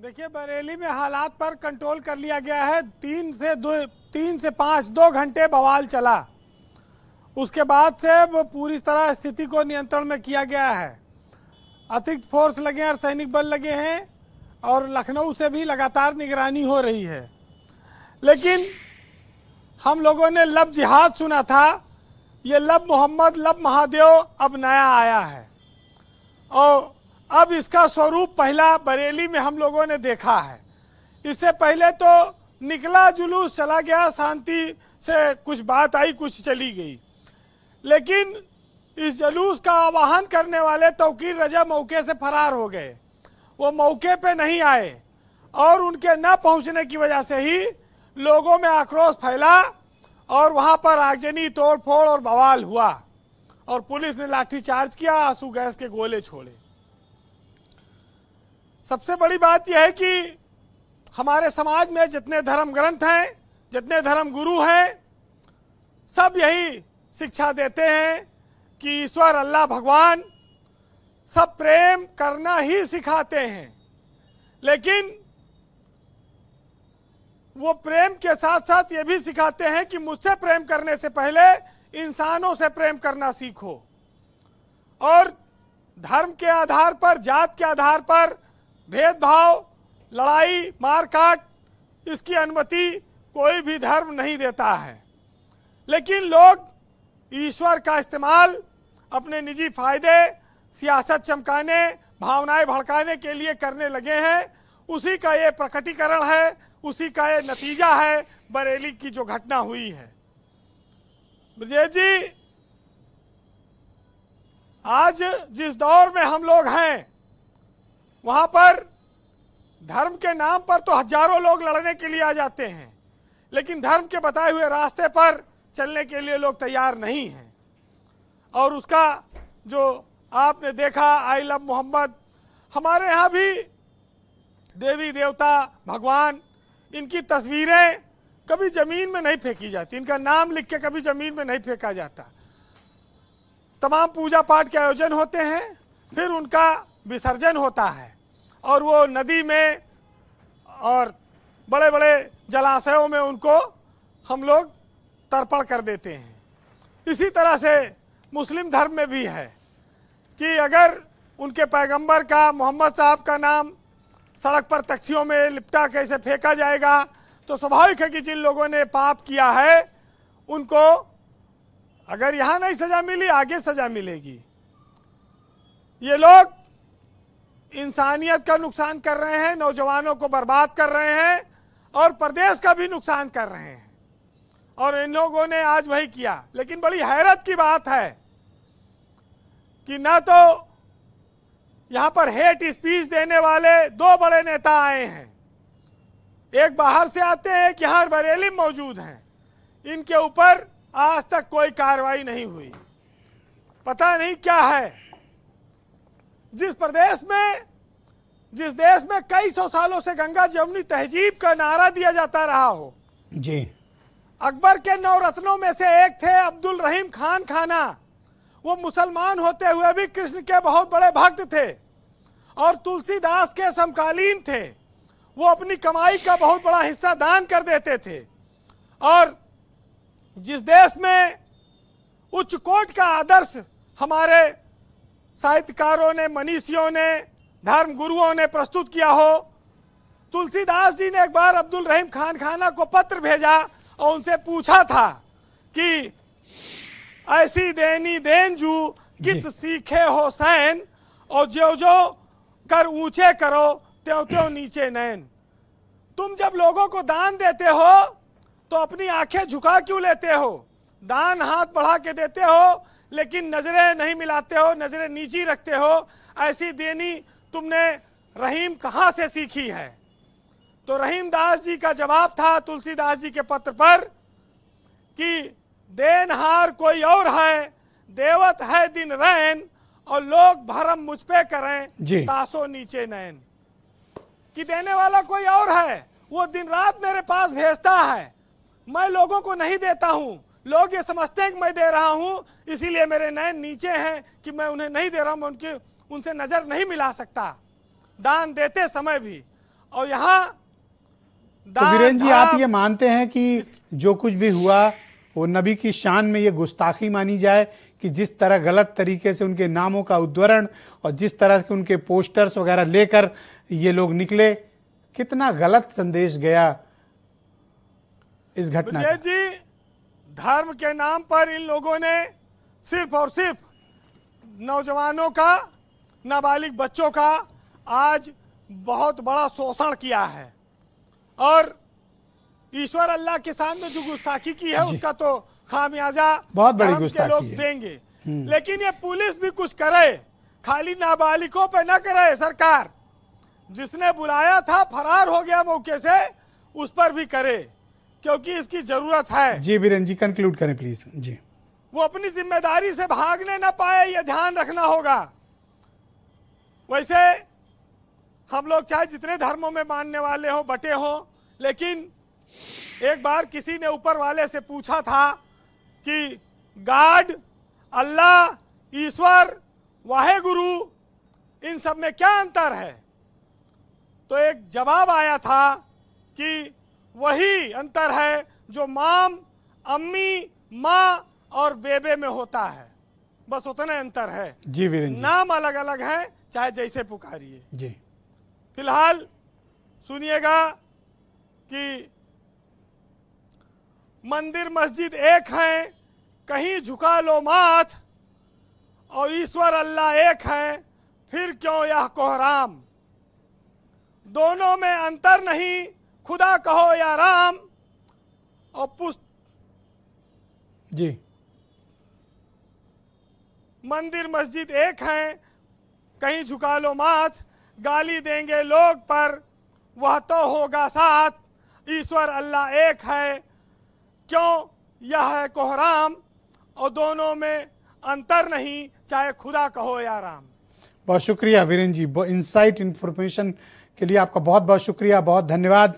देखिए, बरेली में हालात पर कंट्रोल कर लिया गया है। 3 से 5 2 घंटे बवाल चला। उसके बाद से वो पूरी तरह स्थिति को नियंत्रण में किया गया है। अतिरिक्त फोर्स लगे हैं, सैनिक बल लगे हैं और लखनऊ से भी लगातार निगरानी हो रही है। लेकिन हम लोगों ने लब जिहाद सुना था, ये लब मोहम्मद, लब महादेव अब नया आया है और अब इसका स्वरूप पहला बरेली में हम लोगों ने देखा है। इससे पहले तो निकला जुलूस चला गया, शांति से कुछ बात आई, कुछ चली गई। लेकिन इस जुलूस का आवाहन करने वाले तौकीर रजा मौके से फरार हो गए। वो मौके पे नहीं आए और उनके न पहुंचने की वजह से ही लोगों में आक्रोश फैला और वहां पर आगजनी, तोड़फोड़ और बवाल हुआ और पुलिस ने लाठीचार्ज किया, आंसू गैस के गोले छोड़े। सबसे बड़ी बात यह है कि हमारे समाज में जितने धर्म ग्रंथ हैं, जितने धर्म गुरु हैं, सब यही शिक्षा देते हैं कि ईश्वर अल्लाह भगवान सब प्रेम करना ही सिखाते हैं। लेकिन वो प्रेम के साथ साथ ये भी सिखाते हैं कि मुझसे प्रेम करने से पहले इंसानों से प्रेम करना सीखो। और धर्म के आधार पर, जात के आधार पर भेदभाव, लड़ाई, मारकाट, इसकी अनुमति कोई भी धर्म नहीं देता है। लेकिन लोग ईश्वर का इस्तेमाल अपने निजी फायदे, सियासत चमकाने, भावनाएं भड़काने के लिए करने लगे हैं। उसी का ये प्रकटीकरण है, उसी का ये नतीजा है बरेली की जो घटना हुई है। ब्रजेश जी, आज जिस दौर में हम लोग हैं, वहां पर धर्म के नाम पर तो हजारों लोग लड़ने के लिए आ जाते हैं, लेकिन धर्म के बताए हुए रास्ते पर चलने के लिए लोग तैयार नहीं हैं। और उसका जो आपने देखा, आई लव मोहम्मद, हमारे यहाँ भी देवी देवता, भगवान, इनकी तस्वीरें कभी जमीन में नहीं फेंकी जाती, इनका नाम लिख के कभी जमीन में नहीं फेंका जाता। तमाम पूजा पाठ के आयोजन होते हैं, फिर उनका विसर्जन होता है और वो नदी में और बड़े बड़े जलाशयों में उनको हम लोग तर्पण कर देते हैं। इसी तरह से मुस्लिम धर्म में भी है कि अगर उनके पैगंबर का, मोहम्मद साहब का नाम सड़क पर तख्तियों में लिपटा कैसे फेंका जाएगा, तो स्वाभाविक है कि जिन लोगों ने पाप किया है उनको अगर यहाँ नहीं सजा मिली, आगे सजा मिलेगी। ये लोग इंसानियत का नुकसान कर रहे हैं, नौजवानों को बर्बाद कर रहे हैं और प्रदेश का भी नुकसान कर रहे हैं और इन लोगों ने आज वही किया। लेकिन बड़ी हैरत की बात है कि ना तो यहाँ पर हेट स्पीच देने वाले 2 बड़े नेता आए हैं, एक बाहर से आते हैं, एक यहाँ बरेली मौजूद हैं। इनके ऊपर आज तक कोई कार्रवाई नहीं हुई। पता नहीं क्या है। जिस देश में कई सौ सालों से गंगा जमुनी तहजीब का नारा दिया जाता रहा हो जी, अकबर के 9 रत्नों में से एक थे अब्दुल रहीम खान खाना। वो मुसलमान होते हुए भी कृष्ण के बहुत बड़े भक्त थे और तुलसीदास के समकालीन थे। वो अपनी कमाई का बहुत बड़ा हिस्सा दान कर देते थे। और जिस देश में उच्च कोट का आदर्श हमारे साहित्यकारों ने, मनीषियों ने, धर्म गुरुओं ने प्रस्तुत किया हो, तुलसीदास जी ने एक बार अब्दुल रहीम खान खाना को पत्र भेजा और उनसे पूछा था कि ऐसी देनी देन जू कित सीखे हो सैन, और जो जो कर ऊंचे करो त्यों त्यों नीचे नैन। तुम जब लोगों को दान देते हो तो अपनी आंखें झुका क्यों लेते हो? दान हाथ बढ़ा के देते हो लेकिन नजरें नहीं मिलाते हो, नजरें नीची रखते हो। ऐसी देनी तुमने रहीम कहाँ से सीखी है? तो रहीम दास जी का जवाब था तुलसीदास जी के पत्र पर कि देनहार कोई और है, देवत है दिन रैन, और लोग भरम मुझ पे करें तासो नीचे नैन। कि देने वाला कोई और है, वो दिन रात मेरे पास भेजता है, मैं लोगों को नहीं देता हूँ। लोग ये समझते हैं कि मैं दे रहा हूँ, इसीलिए मेरे नैन नीचे हैं कि मैं उन्हें नहीं दे रहा हूँ, मैं उनसे नजर नहीं मिला सकता दान देते समय भी। और यहाँ तो वीरेंद्र जी, आप ये मानते हैं कि जो कुछ भी हुआ वो नबी की शान में ये गुस्ताखी मानी जाए कि जिस तरह गलत तरीके से उनके नामों का उद्धरण और जिस तरह के उनके पोस्टर्स वगैरह लेकर ये लोग निकले, कितना गलत संदेश गया इस घटना का? जी, धर्म के नाम पर इन लोगों ने सिर्फ और सिर्फ नौजवानों का, नाबालिग बच्चों का आज बहुत बड़ा शोषण किया है और ईश्वर अल्लाह के सामने जो गुस्ताखी की है उसका तो खामियाजा बहुत बड़ी धर्म के गुस्ताखी लोग है। देंगे। लेकिन ये पुलिस भी कुछ करे, खाली नाबालिगों पे न करे। सरकार जिसने बुलाया था फरार हो गया मौके से, उस पर भी करे, क्योंकि इसकी जरूरत है। जी वीरेंद्र जी, कंक्लूड करें प्लीज। जी, वो अपनी जिम्मेदारी से भागने ना पाए, ये ध्यान रखना होगा। वैसे हम लोग चाहे जितने धर्मों में मानने वाले हो, बटे हो, लेकिन एक बार किसी ने ऊपर वाले से पूछा था कि गॉड, अल्लाह, ईश्वर, वाहेगुरु, इन सब में क्या अंतर है? तो एक जवाब आया था कि वही अंतर है जो माम, अम्मी, माँ और बेबे में होता है, बस उतना अंतर है। जी वीरेंद्र जी, नाम अलग अलग है, चाहे जैसे पुकारिए। जी, फिलहाल सुनिएगा कि मंदिर मस्जिद एक हैं, कहीं झुका लो माथ, और ईश्वर अल्लाह एक है, फिर क्यों यह कोहराम। दोनों में अंतर नहीं, खुदा कहो या राम। और जी, मंदिर मस्जिद एक हैं, कहीं झुका लो माथ, गाली देंगे लोग पर वह तो होगा साथ। ईश्वर अल्लाह एक है, क्यों यह है कोहराम। और दोनों में अंतर नहीं, चाहे खुदा कहो या राम। बहुत शुक्रिया वीरेंद्र जी, इनसाइट इंफॉर्मेशन के लिए आपका बहुत बहुत शुक्रिया, बहुत धन्यवाद।